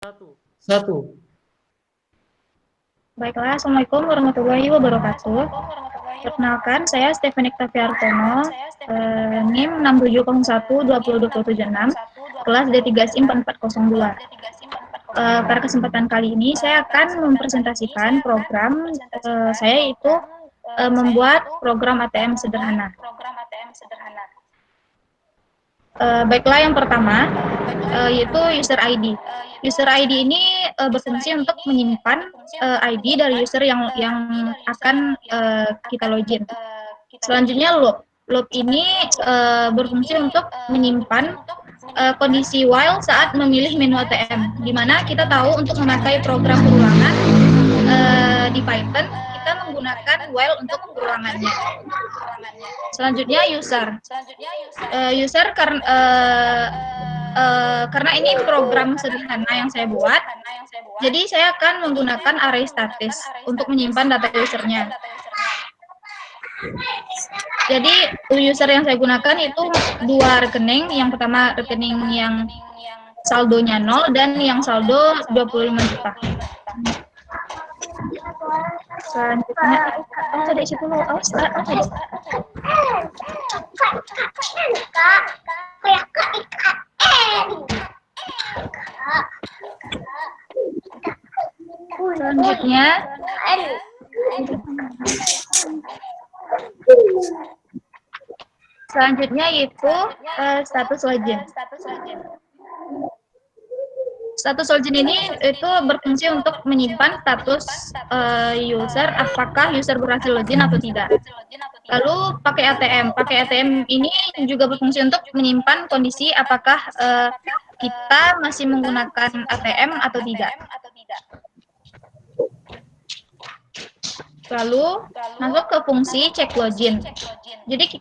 Satu. Baiklah, Assalamualaikum warahmatullahi wabarakatuh. Perkenalkan, saya Stephanie Taviartono, NIM 67012026, kelas D3 SIM 4402. Pada kesempatan kali ini, saya akan mempresentasikan program saya, yaitu membuat program ATM sederhana. Baiklah, yang pertama yaitu user ID. User ID ini berfungsi untuk menyimpan ID dari user yang akan kita login. Selanjutnya loop. Loop ini berfungsi untuk menyimpan kondisi while saat memilih menu ATM, di mana kita tahu untuk memakai program perulangan di Python, kita menggunakan while untuk perulangannya. Selanjutnya user. User karena ini program sederhana yang saya buat, jadi saya akan menggunakan array statis untuk menyimpan data usernya. Jadi user yang saya gunakan itu dua rekening. Yang pertama rekening yang saldonya 0 dan yang saldo 25 juta. Selanjutnya, tadi situ lo, tadi. Selanjutnya yaitu status login. Status login ini itu berfungsi untuk menyimpan status user, apakah user berhasil login atau tidak. Lalu pakai ATM. Pakai ATM ini juga berfungsi untuk menyimpan kondisi apakah kita masih menggunakan ATM atau tidak. Lalu masuk ke fungsi check login. Jadi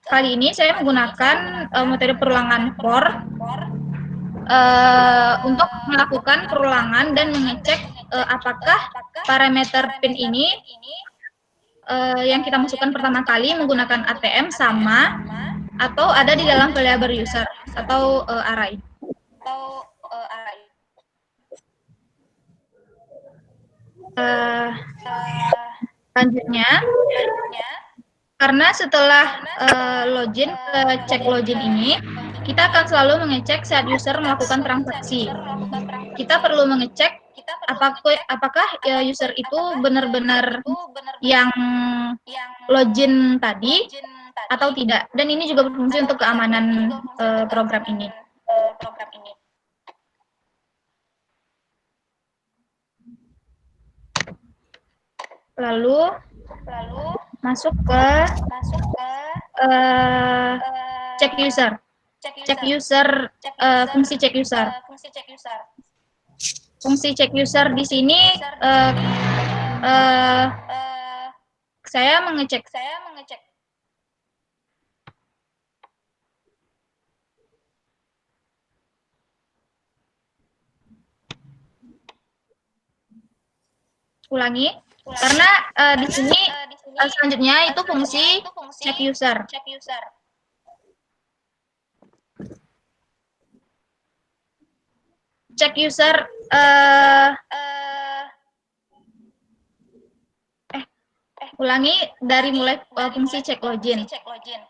kali ini saya menggunakan metode perulangan for untuk melakukan perulangan dan mengecek apakah parameter pin ini yang kita masukkan pertama kali menggunakan ATM sama atau ada di dalam variable user atau array. Selanjutnya, karena setelah login ke check login ini, kita akan selalu mengecek saat user melakukan transaksi. Kita perlu mengecek apakah user itu benar-benar yang login tadi atau tidak. Dan ini juga berfungsi untuk keamanan program ini. Lalu masuk ke check user. Fungsi check user. Fungsi check user di sini saya mengecek. Ulangi, karena di sini selanjutnya itu fungsi check user. Check user ulangi dari mulai fungsi check login.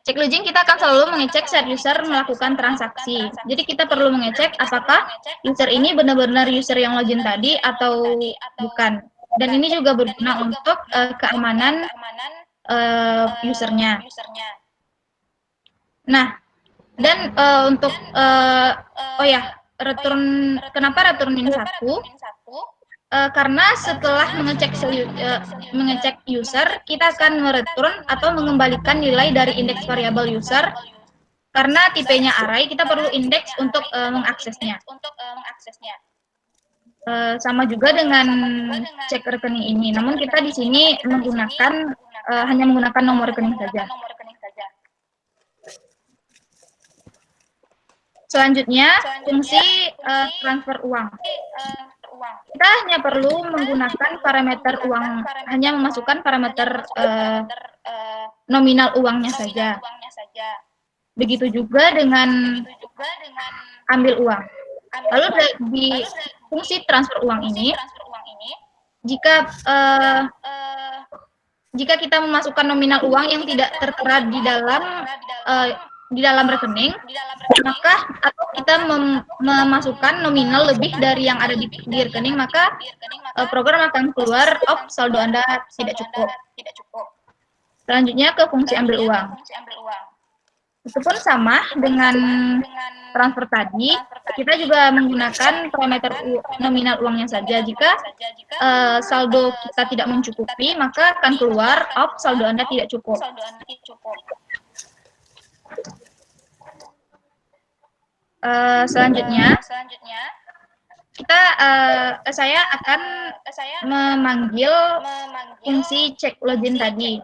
Check login kita akan selalu mengecek saat user melakukan transaksi. Jadi kita perlu mengecek apakah user ini benar-benar user yang login tadi atau bukan. Dan ini juga berguna untuk keamanan usernya. Nah, dan untuk kenapa return min 1? Karena setelah mengecek user, kita akan mereturn atau mengembalikan nilai dari indeks variabel user. Karena tipenya array, kita perlu indeks untuk mengaksesnya. Sama juga dengan cek rekening ini, namun kita di sini hanya menggunakan nomor rekening saja. Selanjutnya, fungsi transfer uang. Kita hanya perlu menggunakan parameter uang, hanya memasukkan parameter nominal uangnya saja. Begitu juga dengan ambil uang. Lalu di fungsi transfer uang ini, jika jika kita memasukkan nominal uang yang tidak tertera di dalam rekening, maka atau kita memasukkan nominal lebih dari yang ada di rekening, maka program akan keluar saldo Anda tidak cukup. Selanjutnya ke fungsi ambil uang. Itu pun sama dengan transfer tadi, kita juga menggunakan parameter nominal uangnya saja. Jika saldo kita tidak mencukupi, maka akan keluar saldo Anda tidak cukup. Selanjutnya, saya akan memanggil fungsi cek login tadi.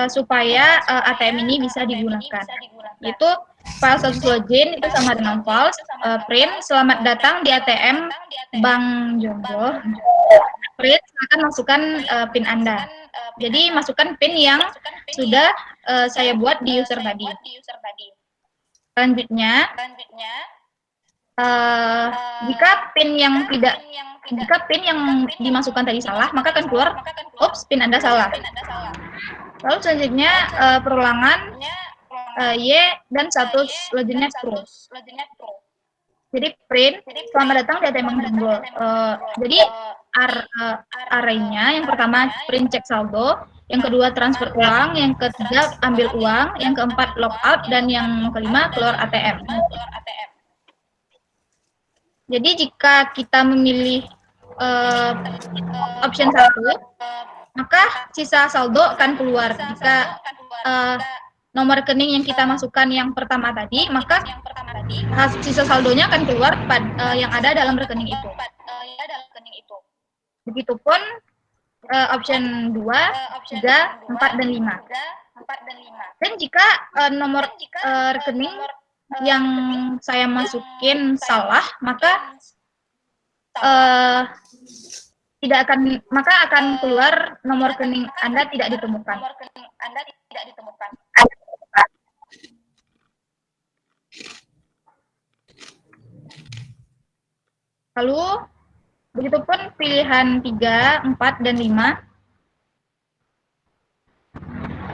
Supaya ATM ini bisa digunakan. Itu file status login itu sama dengan false, print selamat datang di ATM Bank Jomblo. Print akan masukkan PIN Anda. Jadi masukkan PIN yang sudah saya buat di user tadi. Selanjutnya, jika PIN yang dimasukkan tadi salah, maka akan keluar, PIN Anda salah. Lalu selanjutnya perulangan Y dan status loginnya true. Jadi print selamat datang di ATM Bank Jomblo. Jadi arraynya yang pertama print cek saldo, yang kedua transfer uang, yang ketiga ambil uang, yang keempat logout, dan yang kelima keluar ATM. Jadi jika kita memilih option 1, maka sisa saldo akan keluar. Jika nomor rekening yang kita masukkan yang pertama tadi, maka sisa saldonya akan keluar yang ada dalam rekening itu. Begitupun option 2, 3, 4, dan 5. Dan jika nomor rekening yang saya masukin salah, maka akan keluar nomor rekening Anda tidak ditemukan. Lalu begitupun pilihan 3, 4, dan 5.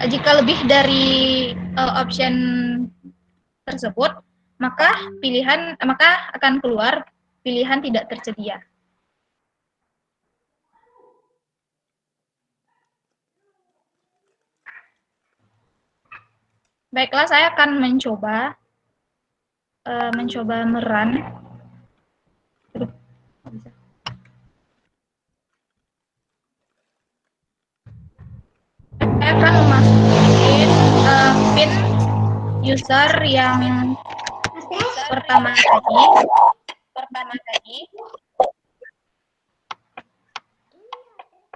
Jika lebih dari option tersebut, maka akan keluar pilihan tidak tersedia. Baiklah, saya akan mencoba merun. Saya akan memasukin PIN user yang pertama tadi.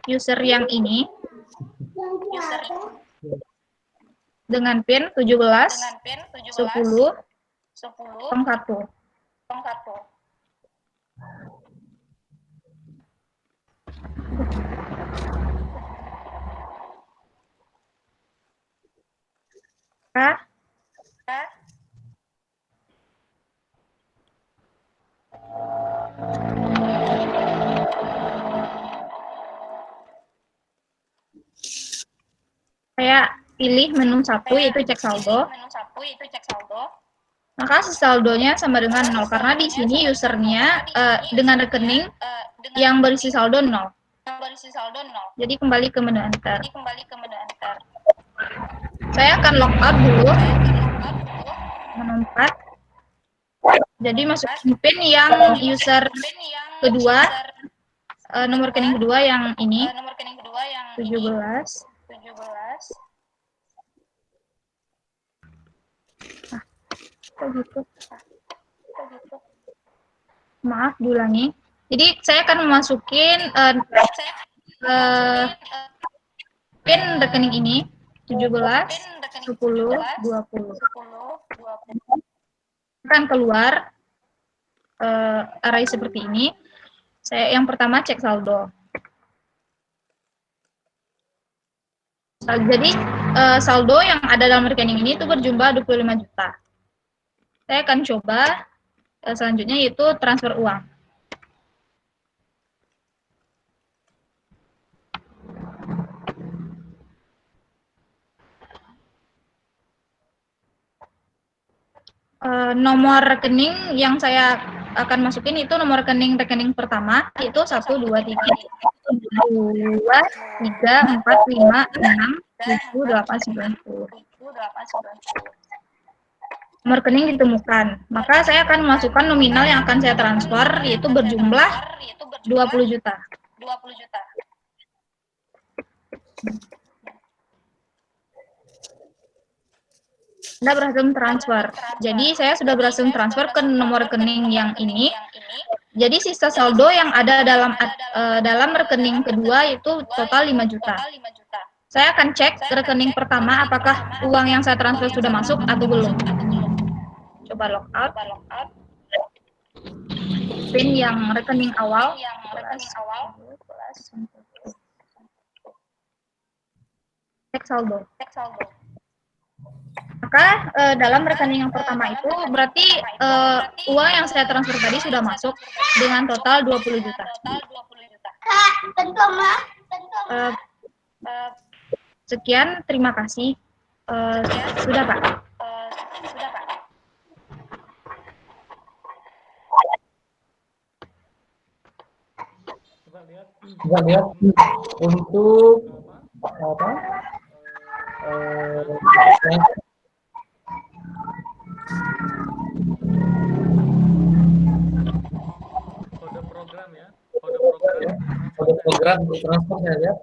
User yang ini. Dengan PIN 17, 10, 1. Saya pilih menu 1, yaitu cek saldo. Maka saldonya sama dengan 0, karena di sini usernya dengan rekening yang berisi saldo 0. Jadi kembali ke menu enter. Saya akan logout dulu. Menu 4. Jadi masukin PIN yang user kedua, nomor rekening kedua yang ini, 17. Kok gitu? Maaf, diulangi. Jadi saya akan memasukin PIN rekening ini 17, 10, 20. Akan keluar array seperti ini. Yang pertama cek saldo. Jadi saldo yang ada dalam rekening ini itu berjumlah 25 juta. Saya akan coba selanjutnya yaitu transfer uang. Nomor rekening yang saya akan masukin itu nomor rekening pertama itu 1, 2, 3, 2, 3, 4, 5, 6, 7, 8, 9, 10. Nomor rekening ditemukan. Maka saya akan memasukkan nominal yang akan saya transfer yaitu berjumlah 20 juta. Anda berhasil transfer. Jadi saya sudah berhasil transfer ke nomor rekening yang ini. Jadi sisa saldo yang ada dalam rekening kedua itu total 5 juta. Saya akan cek ke rekening pertama apakah uang yang saya transfer sudah masuk atau belum. Coba logout. PIN yang rekening awal. Cek saldo. Maka dalam rekening yang pertama itu berarti uang yang saya transfer tadi sudah masuk dengan total 20 juta. Sekian, terima kasih. Sudah, Pak. Coba lihat untuk apa? Kode program ya. Kode program untuk transfer saya lihat.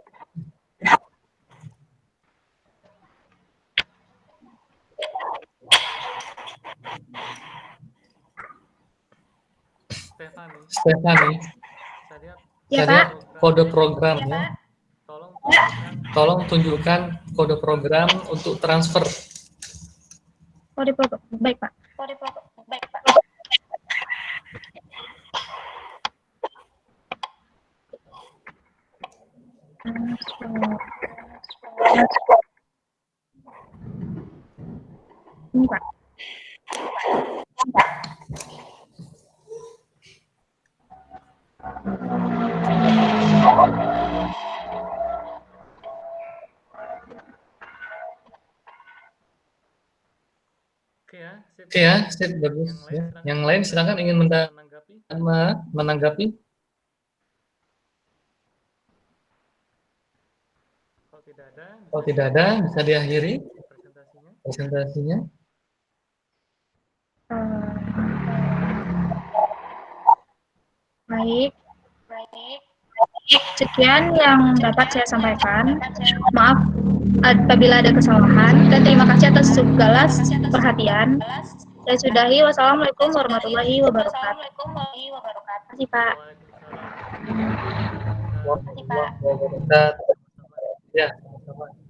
Stefani. Ya, Pak. Kode programnya. Tolong tunjukkan kode program untuk transfer. Kode program. Baik, Pak. Ini, Pak. Oke ya, sip, bagus. Yang lain silakan ingin menanggapi. Kalau tidak ada, bisa diakhiri presentasinya. Baik. Sekian yang dapat saya sampaikan. Maaf apabila ada kesalahan dan terima kasih atas segala perhatian. Saya sudahi. Wassalamualaikum warahmatullahi wabarakatuh. Terima kasih, Pak. Warahmatullahi wabarakatuh. Ya, sama-sama.